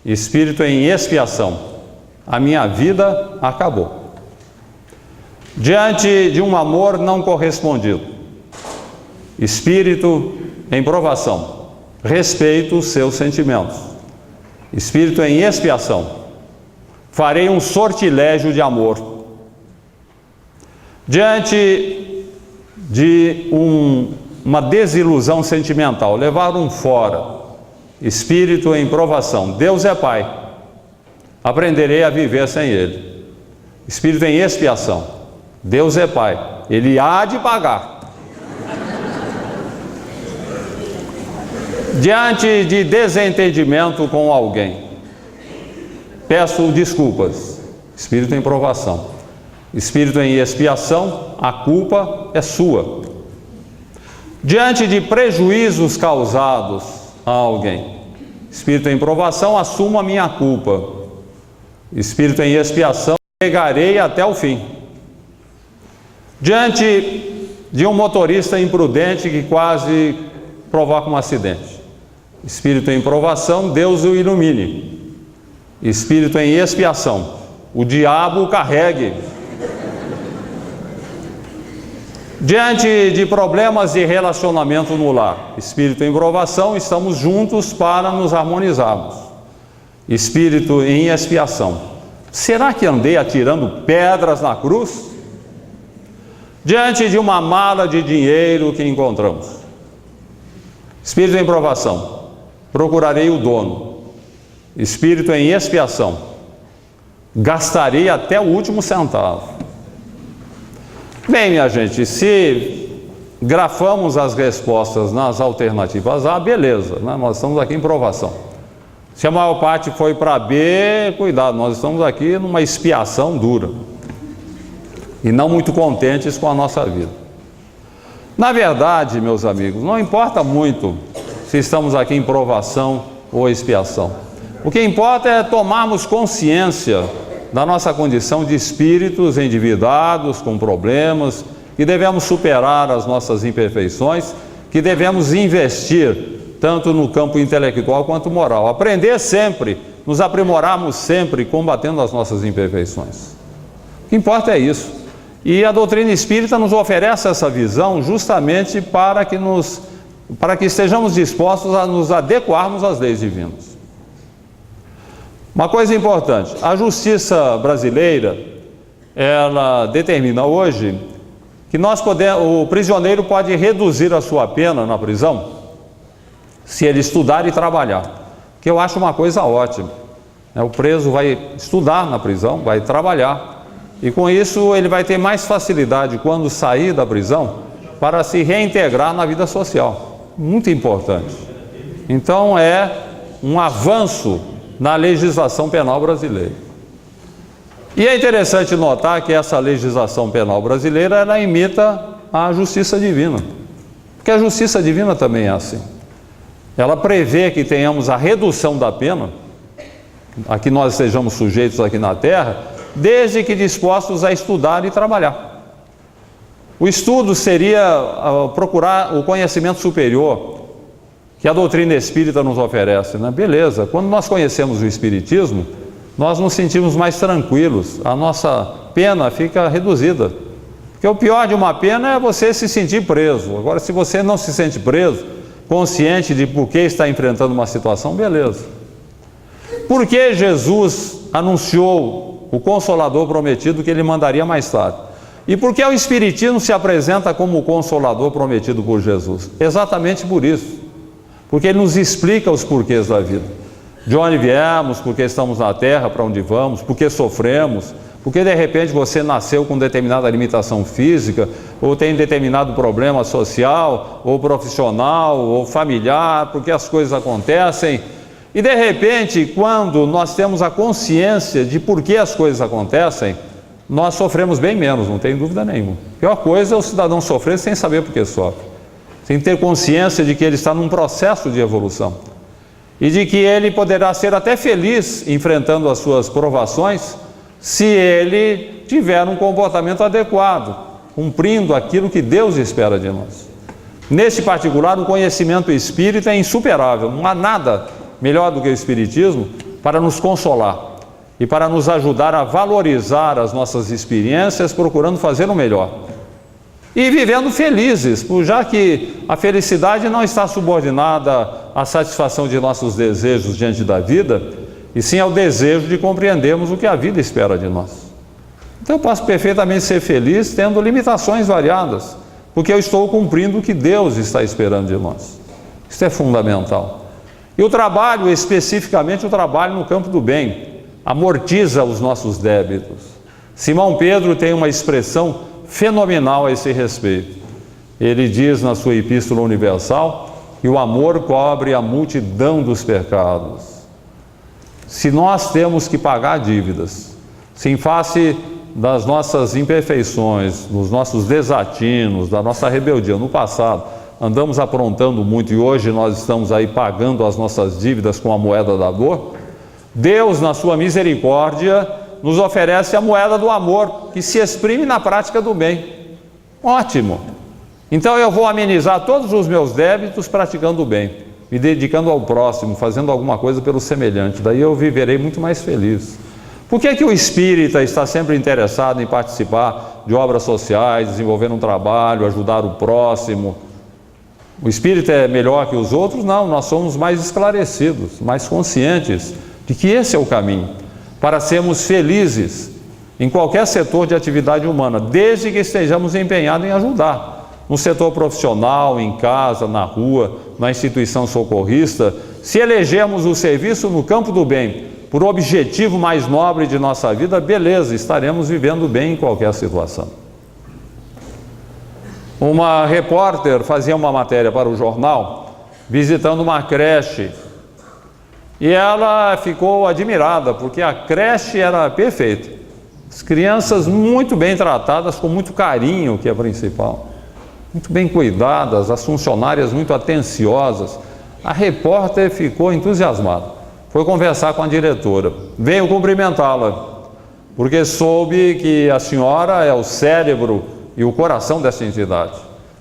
Espírito em expiação. A minha vida acabou. Diante de um amor não correspondido, espírito em provação. Respeito os seus sentimentos. Espírito em expiação. Farei um sortilégio de amor. Diante de uma desilusão sentimental, levar um fora. Espírito em provação. Deus é Pai. Aprenderei a viver sem Ele. Espírito em expiação. Deus é Pai. Ele há de pagar. Diante de desentendimento com alguém, peço desculpas. Espírito em provação. Espírito em expiação, a culpa é sua. Diante de prejuízos causados a alguém, espírito em provação, assumo a minha culpa. Espírito em expiação, pegarei até o fim. Diante de um motorista imprudente que quase provoca um acidente, espírito em provação, Deus o ilumine. Espírito em expiação, o diabo o carregue. Diante de problemas de relacionamento no lar, espírito em provação, estamos juntos para nos harmonizarmos. Espírito em expiação, será que andei atirando pedras na cruz? Diante de uma mala de dinheiro que encontramos, espírito em provação, procurarei o dono. Espírito em expiação, gastarei até o último centavo. Bem, minha gente, se grafamos as respostas nas alternativas A, beleza, né? Nós estamos aqui em provação. Se a maior parte foi para B, cuidado, nós estamos aqui numa expiação dura e não muito contentes com a nossa vida. Na verdade, meus amigos, não importa muito se estamos aqui em provação ou expiação. O que importa é tomarmos consciência da nossa condição de espíritos endividados, com problemas, que devemos superar as nossas imperfeições, que devemos investir tanto no campo intelectual quanto moral. Aprender sempre, nos aprimorarmos sempre, combatendo as nossas imperfeições. O que importa é isso. E a doutrina espírita nos oferece essa visão justamente para que estejamos dispostos a nos adequarmos às leis divinas. Uma coisa importante, a justiça brasileira, ela determina hoje que o prisioneiro pode reduzir a sua pena na prisão se ele estudar e trabalhar, que eu acho uma coisa ótima. O preso vai estudar na prisão, vai trabalhar, e com isso ele vai ter mais facilidade quando sair da prisão para se reintegrar na vida social. Muito importante. Então é um avanço na legislação penal brasileira. E é interessante notar que essa legislação penal brasileira, ela imita a justiça divina. Porque a justiça divina também é assim. Ela prevê que tenhamos a redução da pena, a que nós sejamos sujeitos aqui na Terra, desde que dispostos a estudar e trabalhar. O estudo seria procurar o conhecimento superior que a doutrina espírita nos oferece, né? Beleza, quando nós conhecemos o espiritismo, nós nos sentimos mais tranquilos, a nossa pena fica reduzida. Porque o pior de uma pena é você se sentir preso. Agora, se você não se sente preso, consciente de por que está enfrentando uma situação, beleza. Por que Jesus anunciou o Consolador prometido que ele mandaria mais tarde? E por que o Espiritismo se apresenta como o Consolador prometido por Jesus? Exatamente por isso. Porque ele nos explica os porquês da vida. De onde viemos, por que estamos na Terra, para onde vamos, por que sofremos, porque de repente você nasceu com determinada limitação física, ou tem determinado problema social, ou profissional, ou familiar, porque as coisas acontecem. E de repente, quando nós temos a consciência de por que as coisas acontecem, nós sofremos bem menos, não tem dúvida nenhuma. A pior coisa é o cidadão sofrer sem saber por que sofre, sem ter consciência de que ele está num processo de evolução e de que ele poderá ser até feliz enfrentando as suas provações se ele tiver um comportamento adequado, cumprindo aquilo que Deus espera de nós. Nesse particular, o conhecimento espírita é insuperável. Não há nada melhor do que o espiritismo para nos consolar e para nos ajudar a valorizar as nossas experiências, procurando fazer o melhor. E vivendo felizes, já que a felicidade não está subordinada à satisfação de nossos desejos diante da vida, e sim ao desejo de compreendermos o que a vida espera de nós. Então eu posso perfeitamente ser feliz tendo limitações variadas, porque eu estou cumprindo o que Deus está esperando de nós. Isso é fundamental. E o trabalho, especificamente o trabalho no campo do bem, amortiza os nossos débitos. Simão Pedro tem uma expressão fenomenal a esse respeito. Ele diz na sua Epístola Universal que o amor cobre a multidão dos pecados. Se nós temos que pagar dívidas, se em face das nossas imperfeições, dos nossos desatinos, da nossa rebeldia no passado, andamos aprontando muito e hoje nós estamos aí pagando as nossas dívidas com a moeda da dor, Deus, na sua misericórdia, nos oferece a moeda do amor, que se exprime na prática do bem. Ótimo! Então eu vou amenizar todos os meus débitos praticando o bem, me dedicando ao próximo, fazendo alguma coisa pelo semelhante. Daí eu viverei muito mais feliz. Por que o espírita está sempre interessado em participar de obras sociais, desenvolver um trabalho, ajudar o próximo? O espírita é melhor que os outros? Não, nós somos mais esclarecidos, mais conscientes de que esse é o caminho para sermos felizes em qualquer setor de atividade humana, desde que estejamos empenhados em ajudar, no setor profissional, em casa, na rua, na instituição socorrista. Se elegermos o serviço no campo do bem por objetivo mais nobre de nossa vida, beleza, estaremos vivendo bem em qualquer situação. Uma repórter fazia uma matéria para o jornal, visitando uma creche, e ela ficou admirada, porque a creche era perfeita. As crianças muito bem tratadas, com muito carinho, que é principal. Muito bem cuidadas, as funcionárias muito atenciosas. A repórter ficou entusiasmada. Foi conversar com a diretora. Veio cumprimentá-la, porque soube que a senhora é o cérebro e o coração dessa entidade.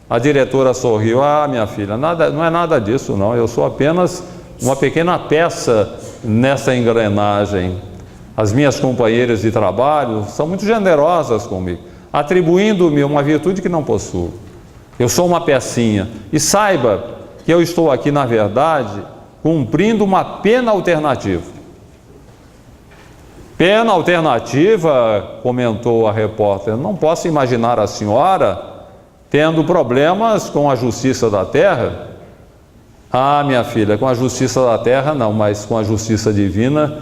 A diretora sorriu. Ah, minha filha, não é nada disso não, eu sou apenas uma pequena peça nessa engrenagem. As minhas companheiras de trabalho são muito generosas comigo, atribuindo-me uma virtude que não possuo. Eu sou uma pecinha. E saiba que eu estou aqui, na verdade, cumprindo uma pena alternativa. Pena alternativa, comentou a repórter. Não posso imaginar a senhora tendo problemas com a justiça da terra. Ah, minha filha, com a justiça da terra não, mas com a justiça divina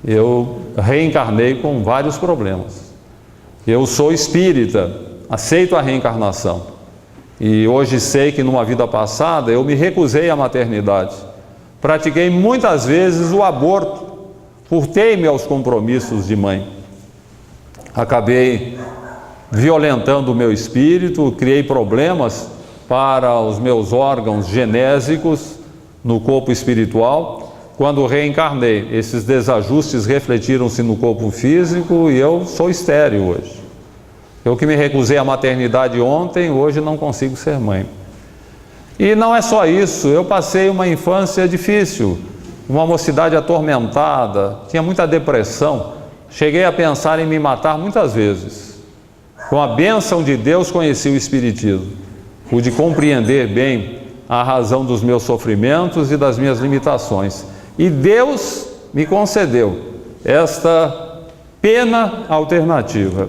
eu reencarnei com vários problemas. Eu sou espírita, aceito a reencarnação. E hoje sei que numa vida passada eu me recusei à maternidade. Pratiquei muitas vezes o aborto, furtei-me aos compromissos de mãe. Acabei violentando o meu espírito, criei problemas para os meus órgãos genésicos no corpo espiritual. Quando reencarnei, esses desajustes refletiram-se no corpo físico e eu sou estéril hoje. Eu que me recusei à maternidade ontem, hoje não consigo ser mãe. E não é só isso, eu passei uma infância difícil, uma mocidade atormentada, tinha muita depressão, cheguei a pensar em me matar muitas vezes. Com a bênção de Deus conheci o Espiritismo, pude compreender bem a razão dos meus sofrimentos e das minhas limitações. E Deus me concedeu esta pena alternativa.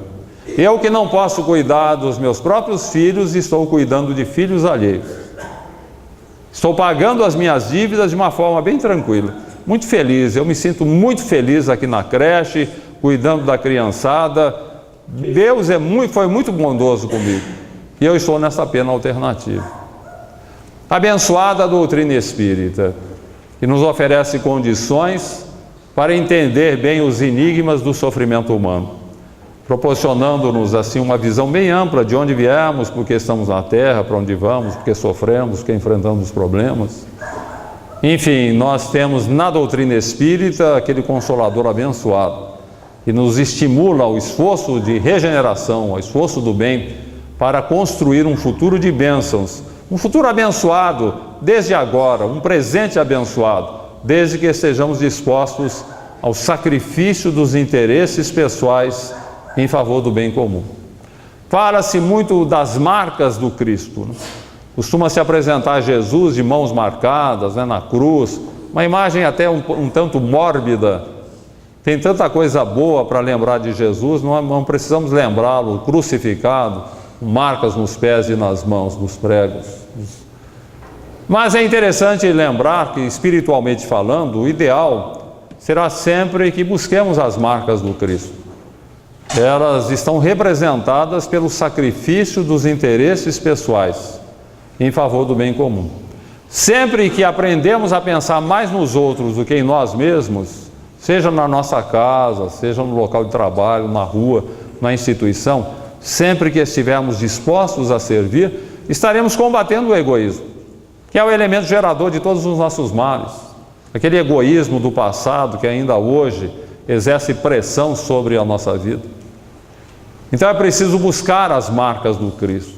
Eu que não posso cuidar dos meus próprios filhos, estou cuidando de filhos alheios. Estou pagando as minhas dívidas de uma forma bem tranquila, muito feliz. Eu me sinto muito feliz aqui na creche, cuidando da criançada. Deus foi muito bondoso comigo. E eu estou nessa pena alternativa. Abençoada a doutrina espírita, que nos oferece condições para entender bem os enigmas do sofrimento humano, proporcionando-nos assim uma visão bem ampla de onde viemos, porque estamos na Terra, para onde vamos, porque sofremos, porque enfrentamos problemas. Enfim, nós temos na doutrina espírita aquele Consolador abençoado, que nos estimula ao esforço de regeneração, ao esforço do bem, para construir um futuro de bênçãos, um futuro abençoado desde agora, um presente abençoado, desde que estejamos dispostos ao sacrifício dos interesses pessoais em favor do bem comum. Fala-se muito das marcas do Cristo, Costuma-se apresentar Jesus de mãos marcadas, na cruz, uma imagem até um tanto mórbida. Tem tanta coisa boa para lembrar de Jesus, não precisamos lembrá-lo crucificado, com marcas nos pés e nas mãos, nos pregos. Mas é interessante lembrar que, espiritualmente falando, o ideal será sempre que busquemos as marcas do Cristo. Elas estão representadas pelo sacrifício dos interesses pessoais em favor do bem comum. Sempre que aprendemos a pensar mais nos outros do que em nós mesmos, seja na nossa casa, seja no local de trabalho, na rua, na instituição, sempre que estivermos dispostos a servir, estaremos combatendo o egoísmo, que é o elemento gerador de todos os nossos males. Aquele egoísmo do passado que ainda hoje exerce pressão sobre a nossa vida. Então é preciso buscar as marcas do Cristo.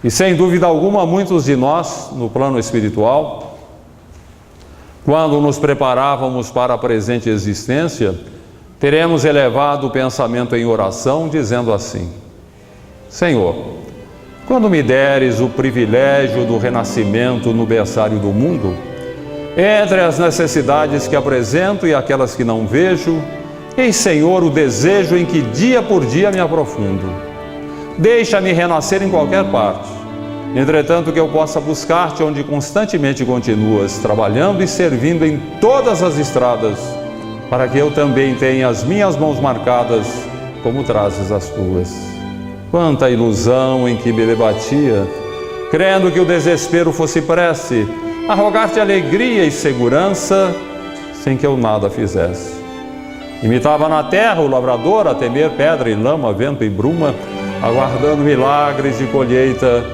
E sem dúvida alguma, muitos de nós, no plano espiritual, quando nos preparávamos para a presente existência, teremos elevado o pensamento em oração, dizendo assim: Senhor, quando me deres o privilégio do renascimento no berçário do mundo, entre as necessidades que apresento e aquelas que não vejo, eis, Senhor, o desejo em que dia por dia me aprofundo. Deixa-me renascer em qualquer parte, entretanto que eu possa buscar-te onde constantemente continuas, trabalhando e servindo em todas as estradas, para que eu também tenha as minhas mãos marcadas, como trazes as tuas. Quanta ilusão em que me debatia, crendo que o desespero fosse prece, a rogar-te alegria e segurança, sem que eu nada fizesse. Imitava na terra o lavrador a temer pedra e lama, vento e bruma, aguardando milagres de colheita,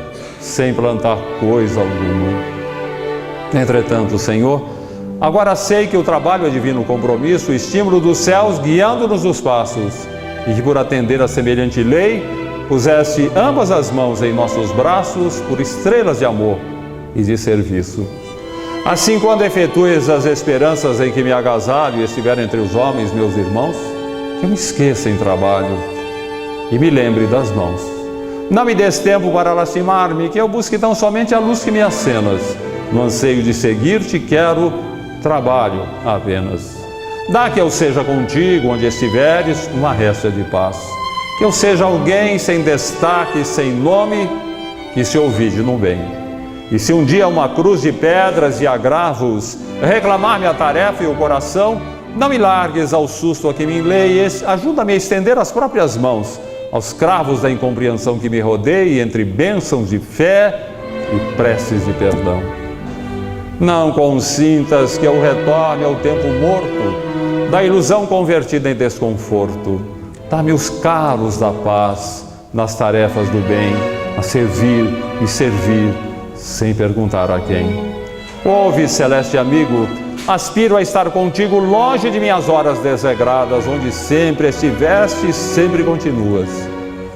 sem plantar coisa alguma. Entretanto, Senhor, agora sei que o trabalho é divino compromisso, o estímulo dos céus guiando-nos os passos, e que por atender a semelhante lei, puseste ambas as mãos em nossos braços por estrelas de amor e de serviço. Assim, quando efetues as esperanças em que me agasalho e estiver entre os homens, meus irmãos, que eu me esqueça em trabalho e me lembre das mãos. Não me des tempo para lastimar-me, que eu busque tão somente a luz que me acenas. No anseio de seguir-te, quero trabalho apenas. Dá que eu seja contigo, onde estiveres, uma réstia de paz. Que eu seja alguém sem destaque, sem nome, que se ouvide no bem. E se um dia uma cruz de pedras e agravos reclamar-me a tarefa e o coração, não me largues ao susto a que me enleies, ajuda-me a estender as próprias mãos, aos cravos da incompreensão que me rodeia entre bênçãos de fé e preces de perdão. Não consintas que eu retorne ao tempo morto, da ilusão convertida em desconforto. Dá-me os calos da paz, nas tarefas do bem, a servir e servir, sem perguntar a quem. Ouve, celeste amigo, aspiro a estar contigo longe de minhas horas desregradas, onde sempre estiveste e sempre continuas,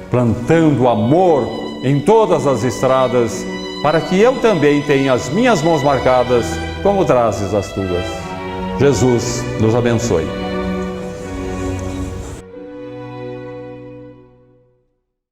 plantando amor em todas as estradas, para que eu também tenha as minhas mãos marcadas, como trazes as tuas. Jesus nos abençoe.